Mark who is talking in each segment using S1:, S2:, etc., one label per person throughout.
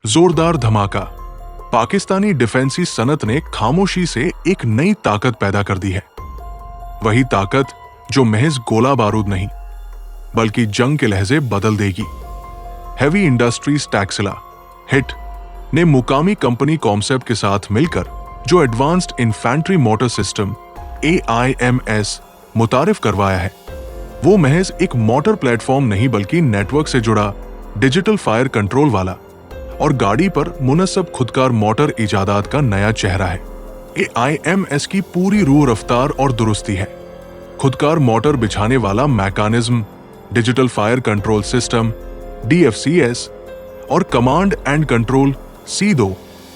S1: जोरदार धमाका। पाकिस्तानी डिफेंसी सनत ने खामोशी से एक नई ताकत पैदा कर दी है। वही ताकत जो महज गोला बारूद नहीं बल्कि जंग के लहजे बदल देगी। हेवी इंडस्ट्रीज टैक्सिला हिट ने मुकामी कंपनी कॉन्सेप्ट के साथ मिलकर जो advanced infantry motor system AIMS मुतारिफ करवाया है, वो महज एक मोटर प्लेटफॉर्म नहीं बल्कि नेटवर्क से जुड़ा डिजिटल फायर कंट्रोल वाला और गाड़ी पर मुनस्सब खुदकार मोटर इजादात का नया चेहरा है। AIMS की पूरी रूह रफ्तार और दुरुस्ती है। खुदकार मोटर बिछाने वाला mechanism, digital fire control system DFCS और command and control C2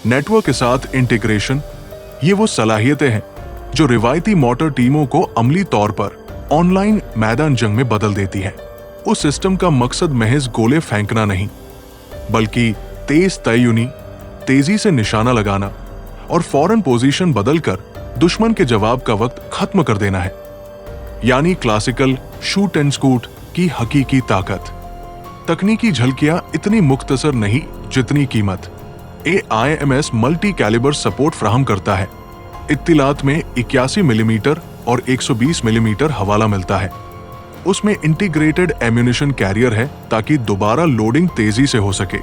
S1: network के साथ इंटीग्रेशन, ये वो सलाहियतें हैं जो रिवायती मोटर टीमों को अमली तौर पर ऑनलाइन मैदान जंग में बदल देती है। उस सिस्टम का मकसद महज गोले फेंकना नहीं बल्कि तेज तय्युनी, तेजी से निशाना लगाना और फौरन पोजीशन बदलकर दुश्मन के जवाब का वक्त खत्म कर देना है। यानी क्लासिकल शूट एंड स्कूट की हकीकी ताकत। तकनीकी झलकियां इतनी मुख्तसर नहीं जितनी कीमत। AIMS मल्टी कैलिबर सपोर्ट फ्राहम करता है। इत्तिलात में 81 मिलीमीटर और 120 मिलीमीटर हवाला मिलता है। उसमें इंटीग्रेटेड एम्यूनिशन कैरियर है ताकि दोबारा लोडिंग तेजी से हो सके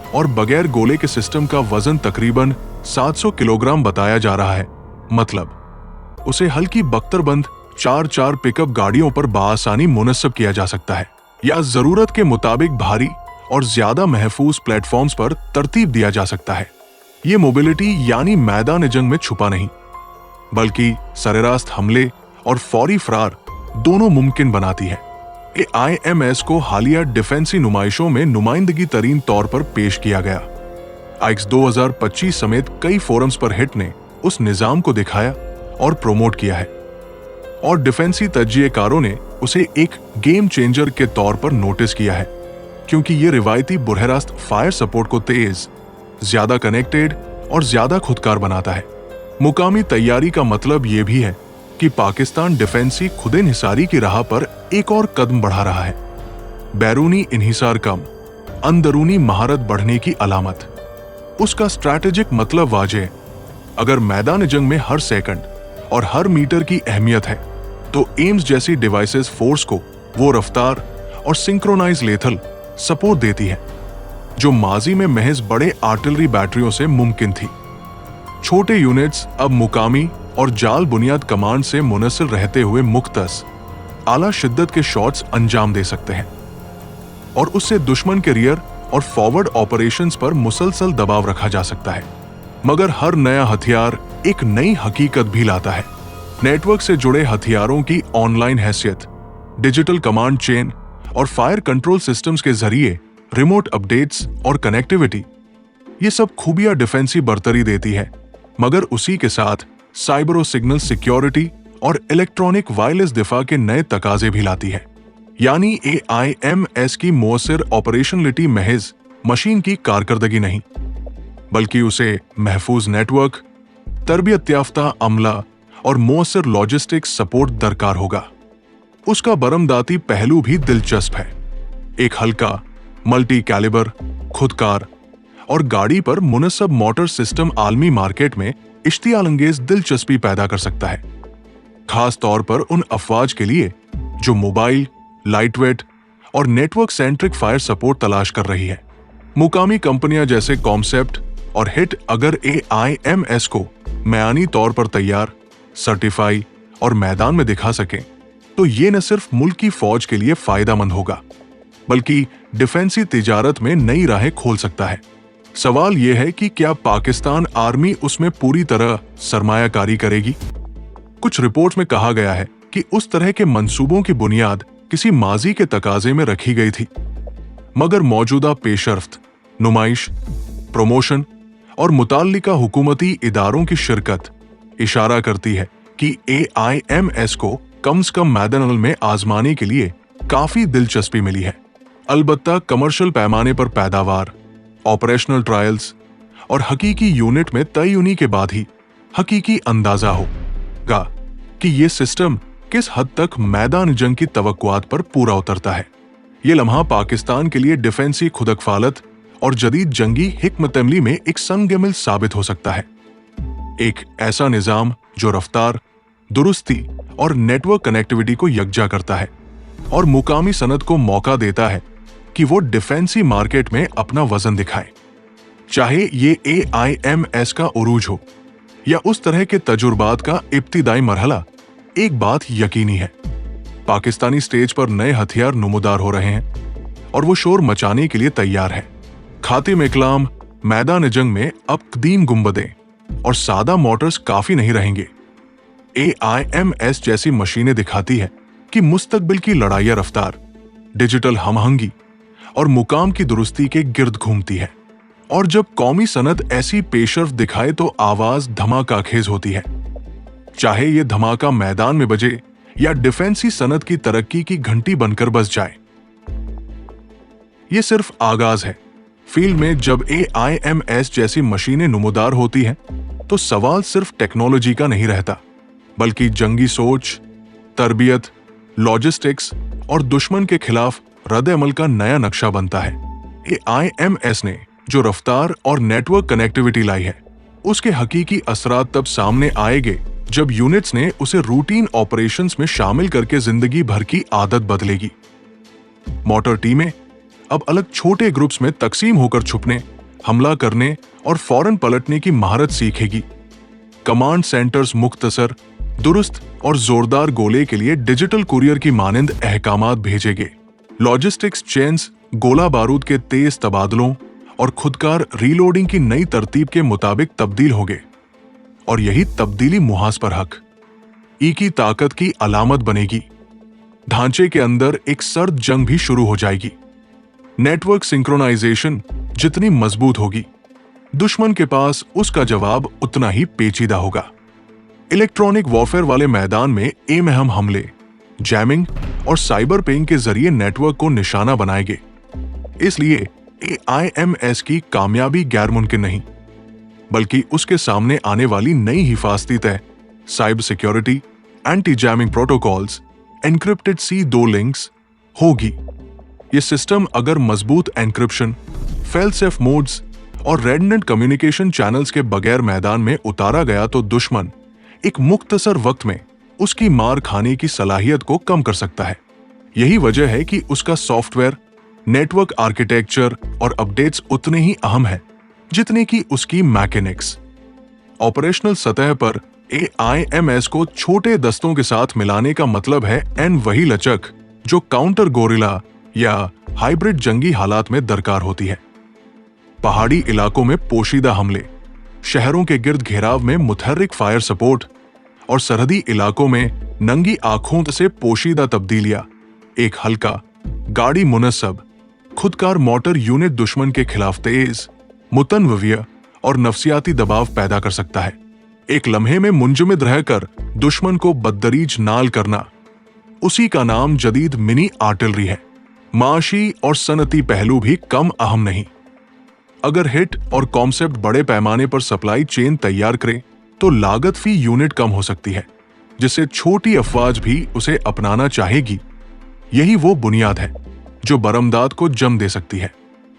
S1: और बगैर गोले के सिस्टम का वजन तकरीबन 700 किलोग्राम बताया जा रहा है। मतलब उसे हल्की बख्तरबंद 4-4 पिकअप गाड़ियों पर बाआसानी मुनस्सब किया जा सकता है या जरूरत के मुताबिक भारी और ज्यादा महफूज प्लेटफॉर्म्स पर तरतीब दिया जा सकता है। ये मोबिलिटी यानी मैदान जंग में छुपा नहीं बल्कि सरेरास्त हमले और फौरी फरार दोनों मुमकिन बनाती है। AIMS को हालिया डिफेंसी नुमाइशों में नुमाइंदगी तरीन तौर पर पेश किया गया। आइक्स 2025 समेत कई फोरम्स पर हिट ने उस निजाम को दिखाया और प्रोमोट किया है और डिफेंसी तज्जिएकारों ने उसे एक गेम चेंजर के तौर पर नोटिस किया है क्योंकि ये रिवायती बुरहरास्त फायर सपोर्ट को तेज, ज्यादा कनेक्टेड और ज्यादा खुदकार बनाता है। मुकामी तैयारी का मतलब यह भी है कि पाकिस्तान डिफेंसी खुद इन्हिसारी की राह पर एक और कदम बढ़ा रहा है। बैरूनी इन्हिसार कम, अंदरूनी महारत बढ़ने की अलामत। उसका स्ट्रैटेजिक मतलब वाजे, अगर मैदान जंग में हर सेकंड और हर मीटर की अहमियत है तो एम्स जैसी डिवाइसेस फोर्स को वो रफ्तार और सिंक्रोनाइज लेथल सपोर्ट देती है जो माजी में महज बड़े आर्टिलरी बैटरियों से मुमकिन थी। छोटे यूनिट्स अब मुकामी और जाल बुनियाद कमांड से मुनसिल रहते हुए मुख्तस आला शिद्दत के शॉट्स अंजाम दे सकते हैं और उससे दुश्मन के रियर और फॉरवर्ड ऑपरेशंस पर मुसलसल दबाव रखा जा सकता है। मगर हर नया हथियार एक नई हकीकत भी लाता है। नेटवर्क से जुड़े हथियारों की ऑनलाइन हैसियत, डिजिटल कमांड चेन और फायर कंट्रोल सिस्टम्स के जरिए रिमोट अपडेट्स और कनेक्टिविटी, ये सब खूबियां डिफेंसी बर्तरी देती है। मगर उसी के साथ साइबरो सिग्नल सिक्योरिटी और इलेक्ट्रॉनिक वायरलेस दिफा के नए तकाजे भी लाती है। यानी AIMS की मौसर ऑपरेशनलिटी महज मशीन की कारकर्दगी नहीं बल्कि उसे महफूज नेटवर्क, तरबियत याफ्ता अमला और मौसर लॉजिस्टिक्स सपोर्ट दरकार होगा। उसका बरमदाती पहलू भी दिलचस्प है। एक हल्का मल्टी कैलिबर, खुदकार और गाड़ी पर मुनस्सब मोटर सिस्टम आलमी मार्केट में इश्तियालंगेज दिलचस्पी पैदा कर सकता है, खास तौर पर उन अफवाज के लिए जो मोबाइल, लाइटवेट और नेटवर्क सेंट्रिक फायर सपोर्ट तलाश कर रही है। मुकामी कंपनियां जैसे कॉन्सेप्ट और हिट अगर AIMS को मयानी तौर पर तैयार, सर्टिफाई और मैदान में दिखा सकें तो ये न सिर्फ मुल्क की फौज के लिए फायदेमंद होगा बल्कि डिफेंसी तिजारत में नई राहें खोल सकता है। सवाल यह है कि क्या पाकिस्तान आर्मी उसमें पूरी तरह सरमायाकारी करेगी? कुछ रिपोर्ट्स में कहा गया है कि उस तरह के मंसूबों की बुनियाद किसी माजी के तकाजे में रखी गई थी, मगर मौजूदा पेशरफ्त, नुमाइश, प्रमोशन और मुताल्लिका हुकूमती इदारों की शिरकत इशारा करती है कि AIMS को कम से कम मैदान में आजमाने के लिए काफी दिलचस्पी मिली है। अलबत्ता कमर्शियल पैमाने पर पैदावार, ऑपरेशनल ट्रायल्स और हकीकी यूनिट में तय्युनी के बाद ही हकीकी अंदाजा होगा कि ये सिस्टम किस हद तक मैदान जंग की तवक्कुआत पर पूरा उतरता है। ये लम्हा पाकिस्तान के लिए डिफेंसी खुदकफालत और जदीद जंगी हिकमत अमली में एक संग-मिल साबित हो सकता है। एक ऐसा निजाम जो रफ्तार, दुरुस्ती और नेटवर्क कनेक्टिविटी को यकजा करता है और मुकामी सनत को मौका देता है कि वो डिफेंसी मार्केट में अपना वजन दिखाए। चाहे ये AIMS का उरूज हो या उस तरह के तजुर्बात का इब्तिदाई मरहला, एक बात यकीनी है, पाकिस्तानी स्टेज पर नए हथियार नुमदार हो रहे हैं और वो शोर मचाने के लिए तैयार है। खातिम इकलाम मैदान जंग में अब कदीम गुंबदें और सादा मोटर्स काफी नहीं रहेंगे। AIMS जैसी मशीनें दिखाती है कि मुस्तकबिल की लड़ाइया रफ्तार, डिजिटल हमहंगी और मुकाम की दुरुस्ती के गिर्द घूमती है। और जब कौमी सनत ऐसी पेशरफ दिखाए तो आवाज धमाकाखेज होती है, चाहे ये धमाका मैदान में बजे या डिफेंसी सनत की तरक्की की घंटी बनकर बज जाए। ये सिर्फ आगाज है। फील्ड में जब AIMS जैसी मशीनें नुमदार होती हैं, तो सवाल सिर्फ टेक्नोलॉजी का नहीं रहता, बल्कि जंगी सोच, तरबियत, लॉजिस्टिक्स और दुश्मन के खिलाफ रद्द अमल का नया नक्शा बनता है। AIMS ने जो रफ्तार और नेटवर्क कनेक्टिविटी लाई है, उसके हकीकी असरात तब सामने आएंगे जब यूनिट्स ने उसे रूटीन ऑपरेशंस में शामिल करके जिंदगी भर की आदत बदलेगी। मोटर टीमें अब अलग छोटे ग्रुप्स में तकसीम होकर छुपने, हमला करने और फौरन पलटने की महारत सीखेगी। कमांड सेंटर्स मुख्तसर, दुरुस्त और जोरदार गोले के लिए डिजिटल कुरियर की मानिंद अहकामात भेजेंगे। लॉजिस्टिक्स चेन्स गोला बारूद के तेज तबादलों और खुदकार रीलोडिंग की नई तरतीब के मुताबिक तब्दील होंगे और यही तब्दीली मुहाज पर हक की ताकत की अलामत बनेगी। ढांचे के अंदर एक सर्द जंग भी शुरू हो जाएगी। नेटवर्क सिंक्रोनाइजेशन जितनी मजबूत होगी, दुश्मन के पास उसका जवाब उतना ही पेचीदा होगा। इलेक्ट्रॉनिक वॉरफेयर वाले मैदान में एमहम हमले, जैमिंग और साइबर पेइंग के जरिए नेटवर्क को निशाना बनाएंगे। इसलिए AIMS की कामयाबी गैर मुमकिन नहीं, बल्कि उसके सामने आने वाली नई हिफाजती तय, cyber security, anti jamming protocols, encrypted C2 links होगी। ये सिस्टम अगर मजबूत एन्क्रिप्शन, फेल सेफ मोड्स और रेडनेट कम्युनिकेशन चैनल्स के बगैर मैदान में उतारा गया तो दुश्मन एक मुख्तसर वक्त में उसकी मार खाने की सलाहियत को कम कर सकता है। यही वजह है कि उसका सॉफ्टवेयर, नेटवर्क आर्किटेक्चर और अपडेट्स उतने ही अहम है जितने की उसकी मैकेनिक्स। ऑपरेशनल सतह पर AIMS को छोटे दस्तों के साथ मिलाने का मतलब है वही लचक जो काउंटर गोरिल्ला या हाइब्रिड जंगी हालात में दरकार होती है। पहाड़ी इलाकों में पोशीदा हमले, शहरों के गिर्द घेराव में मुतहर्रिक फायर सपोर्ट और सरहदी इलाकों में नंगी आंखों से पोशीदा तब्दीलियां एक हल्का गाड़ी मुनस्सब खुदकार मोटर यूनिट दुश्मन के खिलाफ तेज, मुतनव्विय और नफसियाती दबाव पैदा कर सकता है। एक लम्हे में मुंजमद रहकर दुश्मन को बददरीज नाल करना, उसी का नाम जदीद मिनी आर्टिलरी है। माशी और सनती पहलू भी कम अहम नहीं। अगर हिट और कॉन्सेप्ट बड़े पैमाने पर सप्लाई चेन तैयार करे तो लागत फी यूनिट कम हो सकती है, जिससे छोटी अफवाज भी उसे अपनाना चाहेगी। यही वो बुनियाद है जो बरमदाद को जम दे सकती है।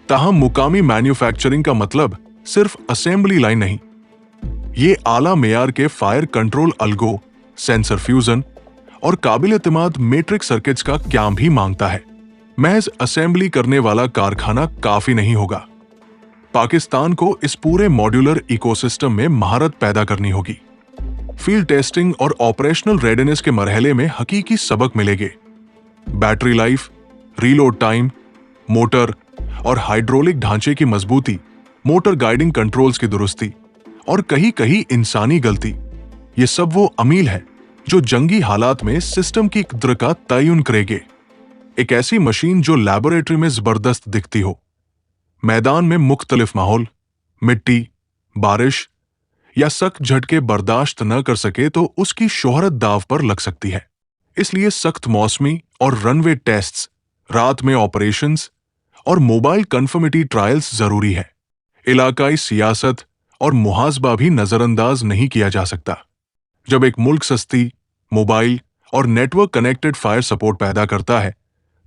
S1: ताहम मुकामी मैन्युफैक्चरिंग का मतलब सिर्फ असेंबली लाइन नहीं, ये आला मेयार के फायर कंट्रोल अलगो, सेंसर फ्यूजन और काबिल एतमाद मैट्रिक सर्किट्स का क्याम भी मांगता है। महज असेंबली करने वाला कारखाना काफी नहीं होगा। पाकिस्तान को इस पूरे मॉड्यूलर इकोसिस्टम में महारत पैदा करनी होगी। फील्ड टेस्टिंग और ऑपरेशनल रेडीनेस के मरहले में हकीकी सबक मिलेंगे। Battery life, reload time, motor और हाइड्रोलिक ढांचे की मजबूती, मोटर गाइडिंग कंट्रोल्स की दुरुस्ती और कहीं कहीं इंसानी गलती, ये सब वो अमील है जो जंगी हालात में सिस्टम की कद्र का तयन करेंगे। एक ऐसी मशीन जो लैबोरेटरी में जबरदस्त दिखती हो, मैदान में मुख्तलिफ माहौल, मिट्टी, बारिश या सख्त झटके बर्दाश्त न कर सके तो उसकी शोहरत दाव पर लग सकती है। इसलिए सख्त मौसमी और रनवे टेस्ट्स, रात में ऑपरेशंस और मोबाइल कन्फर्मिटी ट्रायल्स जरूरी है। इलाकाई सियासत और मुहासबा भी नजरअंदाज नहीं किया जा सकता। जब एक मुल्क सस्ती, मोबाइल और नेटवर्क कनेक्टेड फायर सपोर्ट पैदा करता है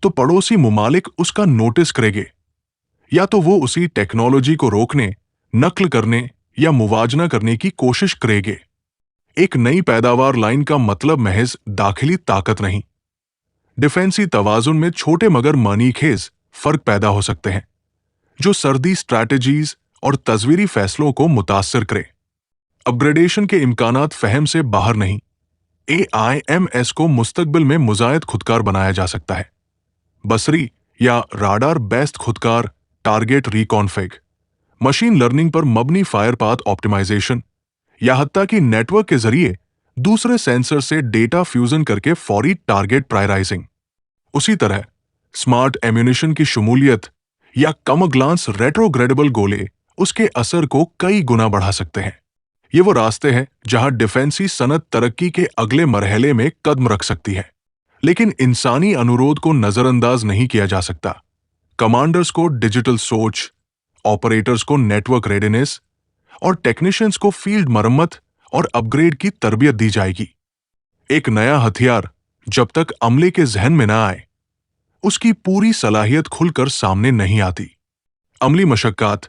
S1: तो पड़ोसी मुमालिक उसका नोटिस करेंगे। या तो वो उसी टेक्नोलॉजी को रोकने, नकल करने या मुवाजना करने की कोशिश करेंगे। एक नई पैदावार लाइन का मतलब महज दाखिली ताकत नहीं। डिफेंसी तवाजुन में छोटे मगर मनीखेज फर्क पैदा हो सकते हैं, जो सर्दी स्ट्रैटेजीज और तस्वीरी फैसलों को मुतासर करे। अपग्रेडेशन के इम्कानात फहम से बाहर नहीं। AIMS को मुस्तकबिल में मुजायद खुदकार बनाया जा सकता है। बसरी या राडार बेस्ड खुदकार, टारगेट रिकॉन्फिग, मशीन लर्निंग पर मबनी फायर पाथ ऑप्टिमाइजेशन या हत्ता कि नेटवर्क के जरिए दूसरे सेंसर से डेटा फ्यूजन करके फौरी टारगेट प्रायराइजिंग। उसी तरह स्मार्ट एम्यूनिशन की शमूलियत या कम ग्लांस रेट्रोग्रेडेबल गोले उसके असर को कई गुना बढ़ा सकते हैं। ये वो रास्ते हैं जहां डिफेंसी सनत तरक्की के अगले मरहले में कदम रख सकती है। लेकिन इंसानी अनुरोध को नजरअंदाज नहीं किया जा सकता। कमांडर्स को डिजिटल सोच, ऑपरेटर्स को नेटवर्क रेडीनेस और टेक्नीशियंस को फील्ड मरम्मत और अपग्रेड की तरबियत दी जाएगी। एक नया हथियार जब तक अमले के जहन में ना आए, उसकी पूरी सलाहियत खुलकर सामने नहीं आती। अमली मशक्कात,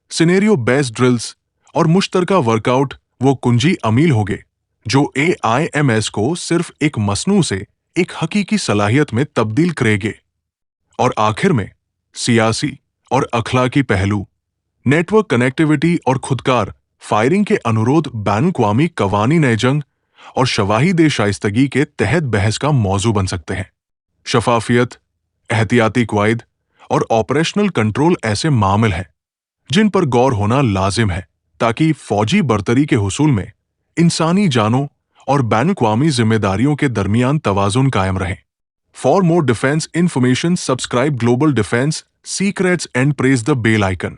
S1: सिनेरियो बेस्ड ड्रिल्स और मुश्तरका वर्कआउट वो कुंजी अमील होंगे जो AIMS को सिर्फ एक मसनू से एक हकीकी सलाहियत में तब्दील करेंगे। और आखिर में सियासी और अखलाकी पहलू, नेटवर्क कनेक्टिविटी और खुदकार फायरिंग के अनुरोध बैनुल-अक़वामी कवानीन जंग और शवाहिद शाइस्तगी के तहत बहस का मौजू बन सकते हैं। शफाफियत, एहतियाती क़वाइद और ऑपरेशनल कंट्रोल ऐसे मामल हैं जिन पर गौर होना लाजिम है ताकि फौजी बरतरी के हुसूल में इंसानी जानों और बैनुल-अक़वामी जिम्मेदारियों के दरमियान तवाजुन कायम रहे। For more defence information subscribe global defence secrets and press the bell icon.